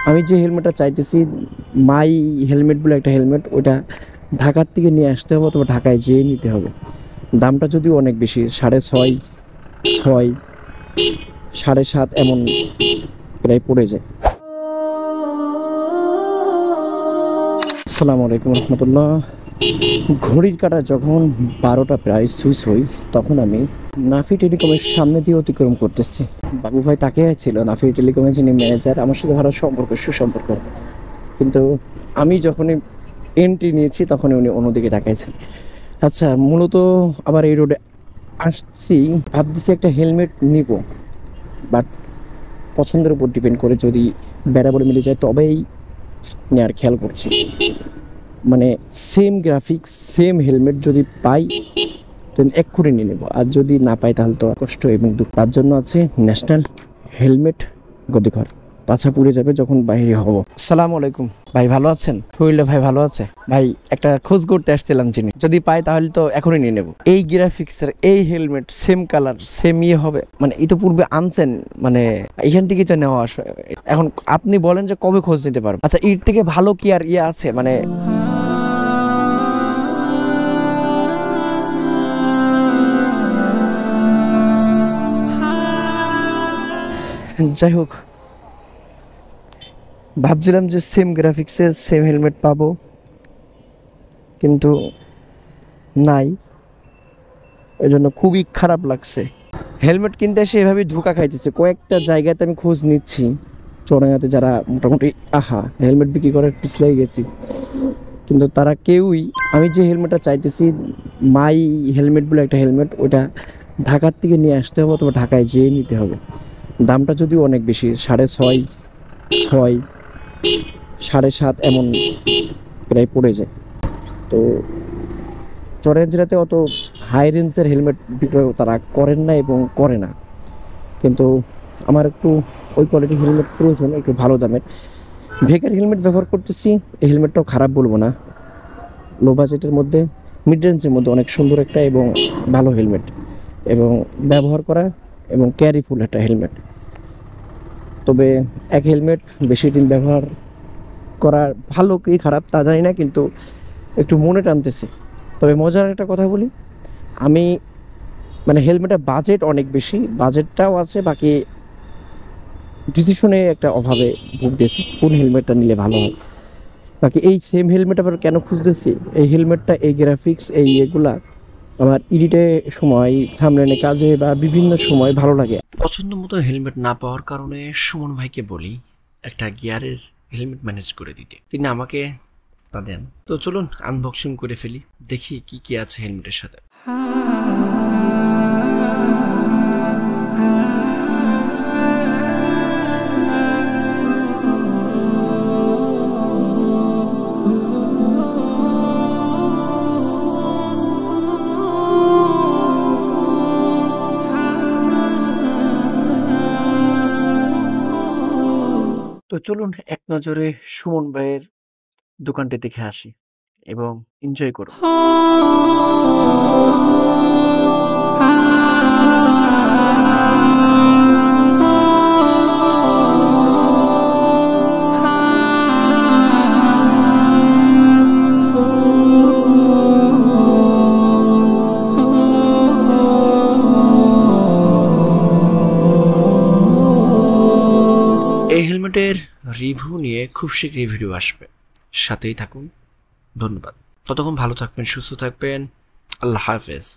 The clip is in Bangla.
আমি যে হেলমেটটা চাইতেছি মাই হেলমেট বলে একটা হেলমেট, ওটা ঢাকার থেকে নিয়ে আসতে হবে অথবা ঢাকায় যেয়ে নিতে হবে। দামটা যদিও অনেক বেশি, 6.5, 6, 7.5 এমন প্রায় পড়ে যায়। আসসালামু আলাইকুম রহমতুল্লাহ। ঘড়ির কাঁটা যখন 12টা প্রায় সুইচ হই, তখন আমি নাফি টেলিকমের সামনে দিয়ে অতিক্রম করতেছি। বাবু ভাই তাকে ছিল, নাফি টেলিকমের যিনি ম্যানেজার, আমার সাথে ভালো সম্পর্ক, সুসম্পর্ক। কিন্তু আমি যখনই এন্ট্রি নিয়েছি তখনই উনি অন্যদিকে তাকাইছেন। আচ্ছা, মূলত আবার এই রোডে আসছি, ভাবতেছি একটা হেলমেট নিব, বাট পছন্দের উপর ডিপেন্ড করে, যদি বরাবর মিলে যায় তবেই নেওয়ার খেয়াল করছি। মানে সেম গ্রাফিক্স সেম হেলমেট যদি পাই দেন এক্ষুনি নিয়ে নেবো, আর যদি না পাই তাহলে তো কষ্ট এবং দুঃখ। তার জন্য আছে ন্যাশনাল হেলমেট গদিঘর, পাছা পুড়ে যাবে যখন বাইরে হব। আসসালামু আলাইকুম ভাই, ভালো আছেন? শরীরে ভাই ভালো আছে? ভাই একটা খোঁজ করতে আসছিলাম, চিনি যদি পাই তাহলে তো এখনই নিয়ে নেবো। এই গ্রাফিক্সের এই হেলমেট সেম কালার সেম ইয়ে হবে, মানে ইতিপূর্বে আনছেন, মানে এখান থেকে তো নেওয়া আসে। এখন আপনি বলেন যে কবে খোঁজ নিতে পারবো? আচ্ছা, এর থেকে ভালো কি আর ইয়ে আছে? মানে যাই হোক, ভাবছিলাম যে সেম গ্রাফিক্সের সেম হেলমেট পাবো, কিন্তু নাই। এই জন্য খুবই খারাপ লাগছে। হেলমেট কিনতে এসে এভাবেই ধোঁকা খাইতেছে। কয়েকটা জায়গাতে আমি খোঁজ নিচ্ছি, চড়াইয়াতে যারা মোটামুটি হেলমেট বিক্রি করে পিছলাই গেছি, কিন্তু তারা কেউই আমি যে হেলমেটটা চাইতেছি মাই হেলমেট বলে একটা হেলমেট, ওটা ঢাকার থেকে নিয়ে আসতে হবে অথবা ঢাকায় যেয়ে নিতে হবে। দামটা যদিও অনেক বেশি, 6.5, 6, 7.5 এমন প্রায় পড়ে যায়। তো চরেঞ্জরাতে অত হাই রেঞ্জের হেলমেট বিক্রয় তারা করেন না এবং করে না, কিন্তু আমার একটু ওই কোয়ালিটির হেলমেট প্রয়োজন, একটু ভালো দামের। ভেকার হেলমেট ব্যবহার করতেছি, এই হেলমেটটাও খারাপ বলবো না, লো বাজেটের মধ্যে, মিড রেঞ্জের মধ্যে অনেক সুন্দর একটা এবং ভালো হেলমেট, এবং ব্যবহার করা এবং ক্যারিফুল একটা হেলমেট। তবে এক হেলমেট বেশি দিন ব্যবহার করা ভালো কি খারাপ তা জানি না, কিন্তু একটু মনে টানতেছি। তবে মজার একটা কথা বলি, আমি মানে হেলমেটের বাজেট অনেক বেশি, বাজেটটাও আছে, বাকি ডিসিশনে একটা অভাবে ভুগতেছি কোন হেলমেটটা নিলে ভালো হয়। বাকি এই সেম হেলমেট আবার কেন খুঁজতেছি, এই হেলমেটটা এই গ্রাফিক্স এই এগুলা আমার এডিটে সময়, থাম্বনেইলে কাজে বা বিভিন্ন সময় ভালো লাগে। পছন্দ মতো হেলমেট না পাওয়ার কারণে সুমন ভাইকে বলি একটা গিয়ারের হেলমেট ম্যানেজ করে দিতে। তিনি আমাকে তা দেন। তো চলুন আনবক্সিং করে ফেলি, দেখি কি কি আছে হেলমেটের সাথে। তো চলুন এক নজরে সুমন ভাইয়ের দোকানটি দেখে আসি এবং এনজয় করব। এই হেলমেটের রিভিউ নিয়ে খুব শীঘ্রই ভিডিও আসবে, সাথেই থাকুন। ধন্যবাদ। ততক্ষণ ভালো থাকবেন, সুস্থ থাকবেন। আল্লাহ হাফেজ।